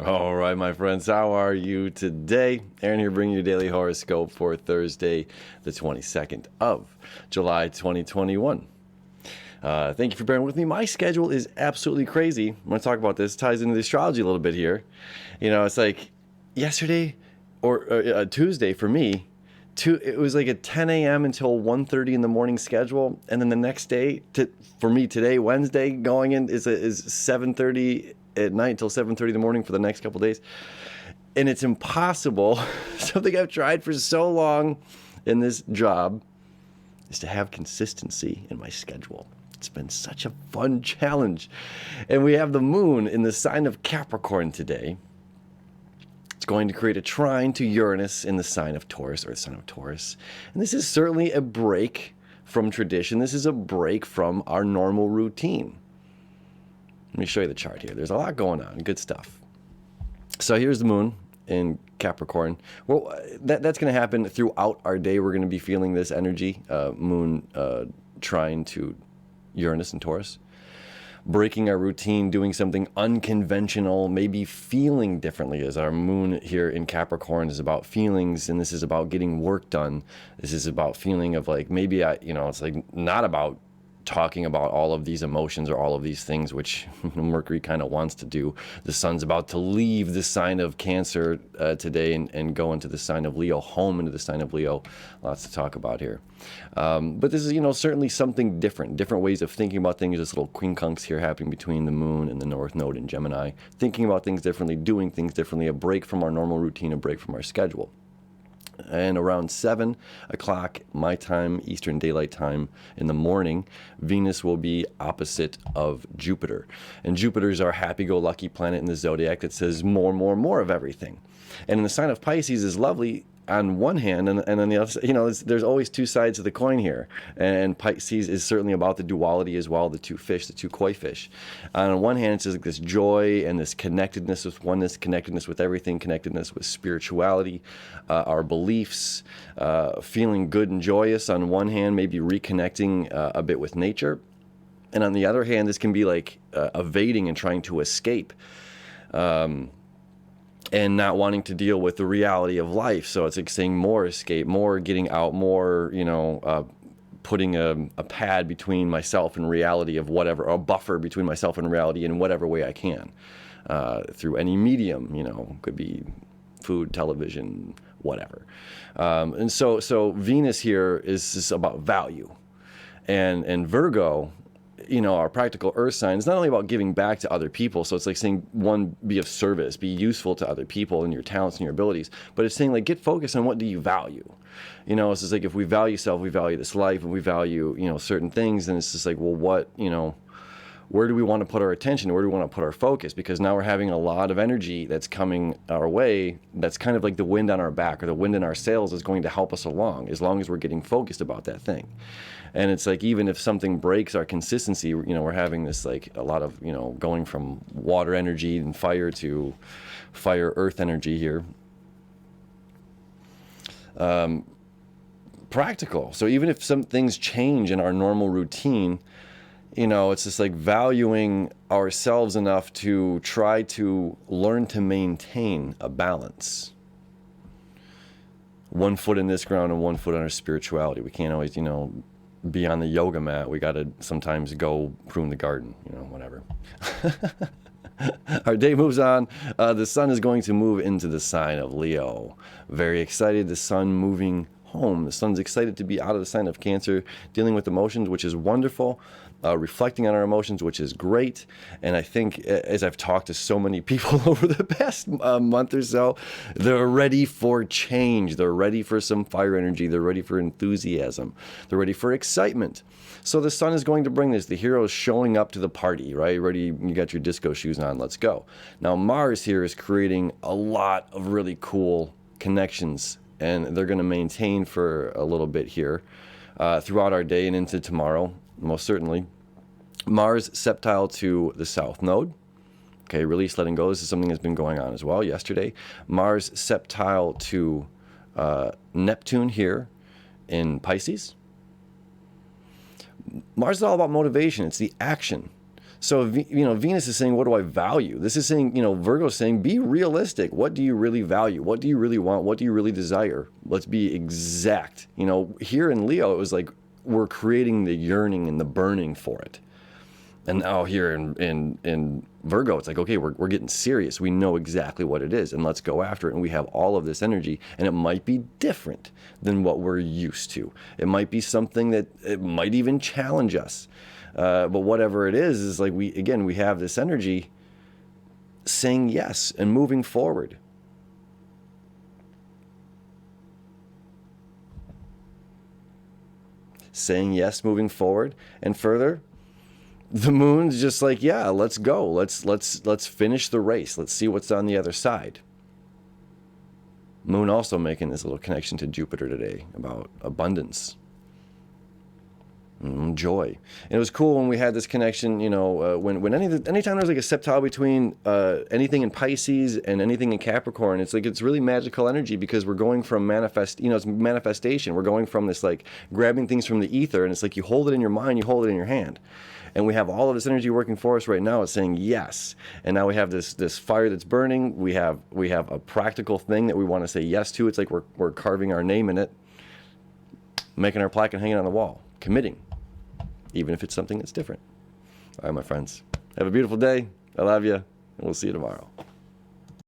All right, my friends, how are you today? Aaron here bringing you your daily horoscope for Thursday, the 22nd of July, 2021. Thank you for bearing with me. My schedule is absolutely crazy. I'm going to talk about this. It ties into the astrology a little bit here. You know, it's like yesterday or Tuesday for me, it was like a 10 a.m. until 1:30 in the morning schedule. And then the next day, for me today, Wednesday, going in is 7:30 at night until 7:30 in the morning for the next couple of days. And it's impossible. Something I've tried for so long in this job is to have consistency in my schedule. It's been such a fun challenge. And we have the moon in the sign of Capricorn today. It's going to create a trine to Uranus in the sign of Taurus, or the sign of Taurus. And this is certainly a break from tradition. This is a break from our normal routine. Let me show you the chart here. There's a lot going on. Good stuff. So here's the moon in Capricorn. Well, that's going to happen throughout our day. We're going to be feeling this energy, moon trine to Uranus and Taurus. Breaking our routine, doing something unconventional, maybe feeling differently, as our moon here in Capricorn is about feelings, and this is about getting work done. This is about feeling of like, maybe it's like not about talking about all of these emotions or all of these things, which Mercury kind of wants to do. The sun's about to leave the sign of Cancer today and go into the sign of Leo, home into the sign of Leo. Lots to talk about here. But this is, certainly something different ways of thinking about things. This little quincunx here happening between the moon and the North Node in Gemini. Thinking about things differently, doing things differently, a break from our normal routine, a break from our schedule. And around 7 o'clock my time, Eastern Daylight Time, in the morning, Venus will be opposite of Jupiter. And Jupiter is our happy-go-lucky planet in the zodiac that says more of everything. And in the sign of Pisces is lovely on one hand, and on the other, there's always two sides of the coin here. And Pisces is certainly about the duality as well, the two koi fish. On one hand, it's just like this joy and this connectedness with oneness, connectedness with everything, connectedness with spirituality, our beliefs, feeling good and joyous on one hand, maybe reconnecting a bit with nature. And on the other hand, this can be like evading and trying to escape. And not wanting to deal with the reality of life. So it's like saying more escape, more getting out, more, putting a pad between myself and reality of whatever, or a buffer between myself and reality in whatever way I can, through any medium, could be food, television, whatever. And so Venus here is just about value. And Virgo, our practical earth sign is not only about giving back to other people. So it's like saying, one, be of service, be useful to other people and your talents and your abilities. But it's saying, like, get focused on what do you value. It's just like, if we value self, we value this life, and we value, certain things, then it's just like, well, what, where do we want to put our attention? Where do we want to put our focus? Because now we're having a lot of energy that's coming our way. That's kind of like the wind on our back, or the wind in our sails is going to help us along as long as we're getting focused about that thing. And it's like, even if something breaks our consistency, we're having this, like, a lot of, going from water energy and fire to fire earth energy here. Practical. So even if some things change in our normal routine, it's just like valuing ourselves enough to try to learn to maintain a balance. One foot in this ground and one foot on our spirituality. We can't always, be on the yoga mat. We got to sometimes go prune the garden, whatever. Our day moves on. The sun is going to move into the sign of Leo. Very excited. The sun moving home. The sun's excited to be out of the sign of Cancer, dealing with emotions, which is wonderful. Reflecting on our emotions, which is great. And I think, as I've talked to so many people over the past month or so, they're ready for change. They're ready for some fire energy. They're ready for enthusiasm. They're ready for excitement. So the sun is going to bring this. The hero is showing up to the party, right? Ready? You got your disco shoes on. Let's go. Now Mars here is creating a lot of really cool connections, and they're going to maintain for a little bit here throughout our day and into tomorrow. Most certainly. Mars septile to the South Node. Okay, release, letting go. This is something that's been going on as well yesterday. Mars septile to Neptune here in Pisces. Mars is all about motivation. It's the action. So, Venus is saying, what do I value? This is saying, Virgo is saying, be realistic. What do you really value? What do you really want? What do you really desire? Let's be exact. Here in Leo, it was like we're creating the yearning and the burning for it. And now here in Virgo, it's like, okay, we're getting serious. We know exactly what it is, and let's go after it. And we have all of this energy, and it might be different than what we're used to. It might be something that it might even challenge us. But whatever it is like we have this energy saying yes and moving forward. Saying yes, moving forward, and further, the moon's just like, yeah, let's go. Let's finish the race. Let's see what's on the other side. Moon also making this little connection to Jupiter today about abundance. Joy. And it was cool when we had this connection, when anytime there's like a septile between anything in Pisces and anything in Capricorn, it's like, it's really magical energy, because we're going from it's manifestation. We're going from this like grabbing things from the ether, and it's like you hold it in your mind, you hold it in your hand. And we have all of this energy working for us right now. It's saying yes. And now we have this fire that's burning. We have a practical thing that we want to say yes to. It's like we're carving our name in it, making our plaque and hanging it on the wall, committing, even if it's something that's different. All right, my friends, have a beautiful day. I love you, and we'll see you tomorrow.